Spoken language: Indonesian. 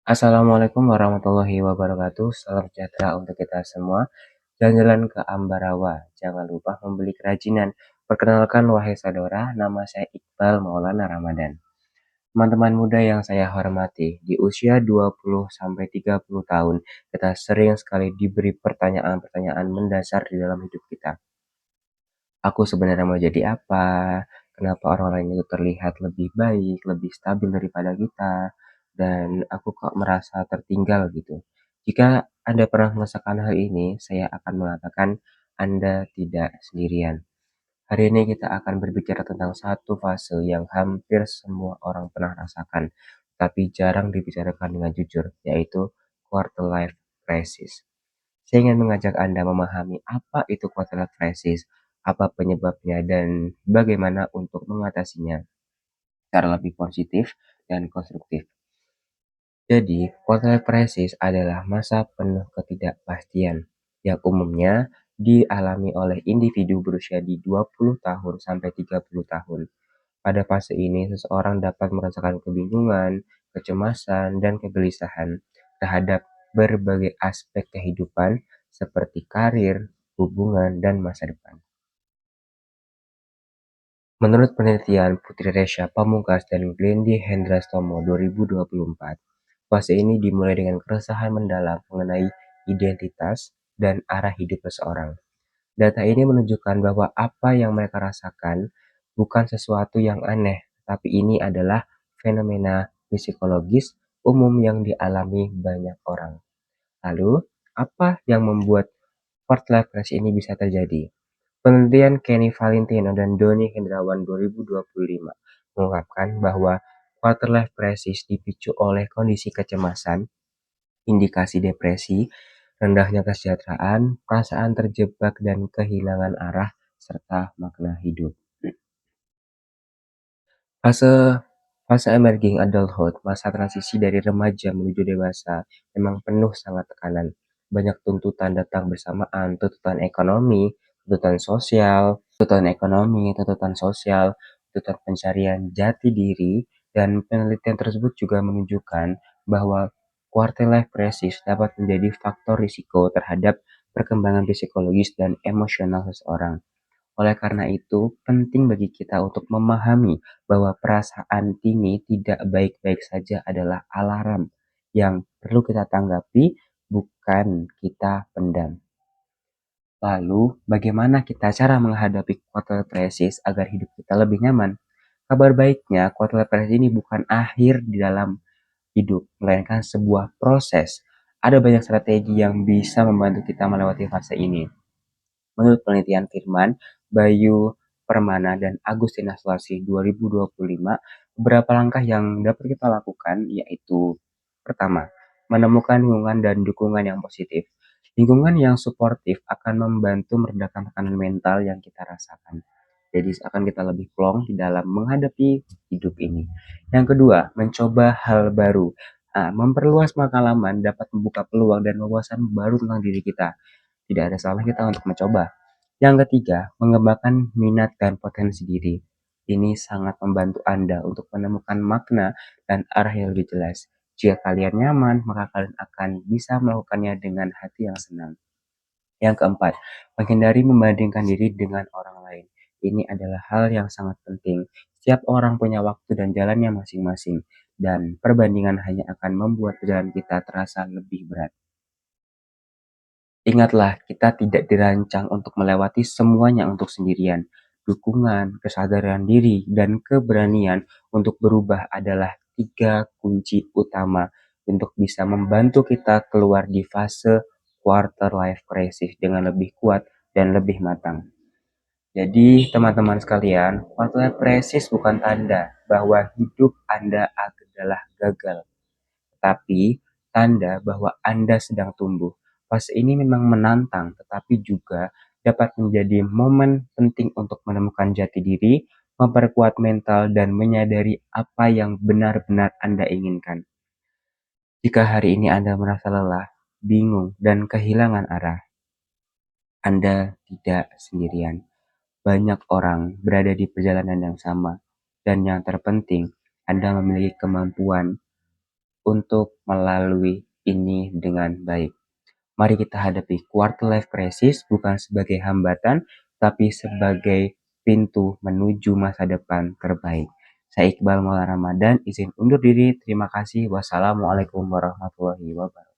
Assalamualaikum warahmatullahi wabarakatuh. Salam sejahtera untuk kita semua. Jalan-jalan ke Ambarawa. Jangan lupa membeli kerajinan. Perkenalkan wahai saudara, nama saya Iqbal Maulana Ramadan. Teman-teman muda yang saya hormati, di usia 20 sampai 30 tahun, kita sering sekali diberi pertanyaan-pertanyaan mendasar di dalam hidup kita. Aku sebenarnya mau jadi apa? Kenapa orang lain itu terlihat lebih baik, lebih stabil daripada kita? Dan aku kok merasa tertinggal gitu. Jika Anda pernah merasakan hal ini, saya akan mengatakan Anda tidak sendirian. Hari ini kita akan berbicara tentang satu fase yang hampir semua orang pernah rasakan, tapi jarang dibicarakan dengan jujur, yaitu quarter life crisis. Saya ingin mengajak Anda memahami apa itu quarter life crisis, apa penyebabnya, dan bagaimana untuk mengatasinya secara lebih positif dan konstruktif. Jadi, quarter life crisis adalah masa penuh ketidakpastian yang umumnya dialami oleh individu berusia di 20 tahun sampai 30 tahun. Pada fase ini, seseorang dapat merasakan kebingungan, kecemasan, dan kegelisahan terhadap berbagai aspek kehidupan seperti karir, hubungan, dan masa depan. Menurut penelitian Putri Resya Pamungkas dan Glendy Hendrastomo 2024, fase ini dimulai dengan keresahan mendalam mengenai identitas dan arah hidup seseorang. Data ini menunjukkan bahwa apa yang mereka rasakan bukan sesuatu yang aneh, tapi ini adalah fenomena psikologis umum yang dialami banyak orang. Lalu, apa yang membuat quarter life crisis ini bisa terjadi? Penelitian Kenny Valentino dan Doni Hendrawan 2025 mengungkapkan bahwa quarter life crisis dipicu oleh kondisi kecemasan, indikasi depresi, rendahnya kesejahteraan, perasaan terjebak dan kehilangan arah, serta makna hidup. Fase fase emerging adulthood, masa transisi dari remaja menuju dewasa, memang penuh sangat tekanan. Banyak tuntutan datang bersamaan, tuntutan sosial, tuntutan pencarian jati diri, dan penelitian tersebut juga menunjukkan bahwa quarter life crisis dapat menjadi faktor risiko terhadap perkembangan psikologis dan emosional seseorang. Oleh karena itu, penting bagi kita untuk memahami bahwa perasaan ini tidak baik-baik saja adalah alarm yang perlu kita tanggapi, bukan kita pendam. Lalu, bagaimana kita cara menghadapi quarter crisis agar hidup kita lebih nyaman? Kabar baiknya, quarter crisis ini bukan akhir di dalam hidup, melainkan sebuah proses. Ada banyak strategi yang bisa membantu kita melewati fase ini. Menurut penelitian Firman, Bayu Permana, dan Agustina Sulasi 2025, beberapa langkah yang dapat kita lakukan yaitu pertama, menemukan lingkungan dan dukungan yang positif. Lingkungan yang suportif akan membantu meredakan tekanan mental yang kita rasakan. Jadi akan kita lebih plong di dalam menghadapi hidup ini. Yang kedua, mencoba hal baru. Memperluas pengalaman dapat membuka peluang dan wawasan baru tentang diri kita. Tidak ada salah kita untuk mencoba. Yang ketiga, mengembangkan minat dan potensi diri. Ini sangat membantu Anda untuk menemukan makna dan arah yang lebih jelas. Jika kalian nyaman, maka kalian akan bisa melakukannya dengan hati yang senang. Yang keempat, menghindari membandingkan diri dengan orang lain. Ini adalah hal yang sangat penting. Setiap orang punya waktu dan jalannya masing-masing, dan perbandingan hanya akan membuat perjalanan kita terasa lebih berat. Ingatlah, kita tidak dirancang untuk melewati semuanya untuk sendirian. Dukungan, kesadaran diri, dan keberanian untuk berubah adalah 3 kunci utama untuk bisa membantu kita keluar di fase quarter life crisis dengan lebih kuat dan lebih matang. Jadi, teman-teman sekalian, quarter life crisis bukan tanda bahwa hidup Anda adalah gagal, tapi tanda bahwa Anda sedang tumbuh. Fase ini memang menantang, tetapi juga dapat menjadi momen penting untuk menemukan jati diri, memperkuat mental, dan menyadari apa yang benar-benar Anda inginkan. Jika hari ini Anda merasa lelah, bingung, dan kehilangan arah, Anda tidak sendirian. Banyak orang berada di perjalanan yang sama, dan yang terpenting, Anda memiliki kemampuan untuk melalui ini dengan baik. Mari kita hadapi quarter life crisis bukan sebagai hambatan, tapi sebagai pintu menuju masa depan terbaik. Saya Iqbal Maulana Ramadan, izin undur diri. Terima kasih. Wassalamualaikum warahmatullahi wabarakatuh.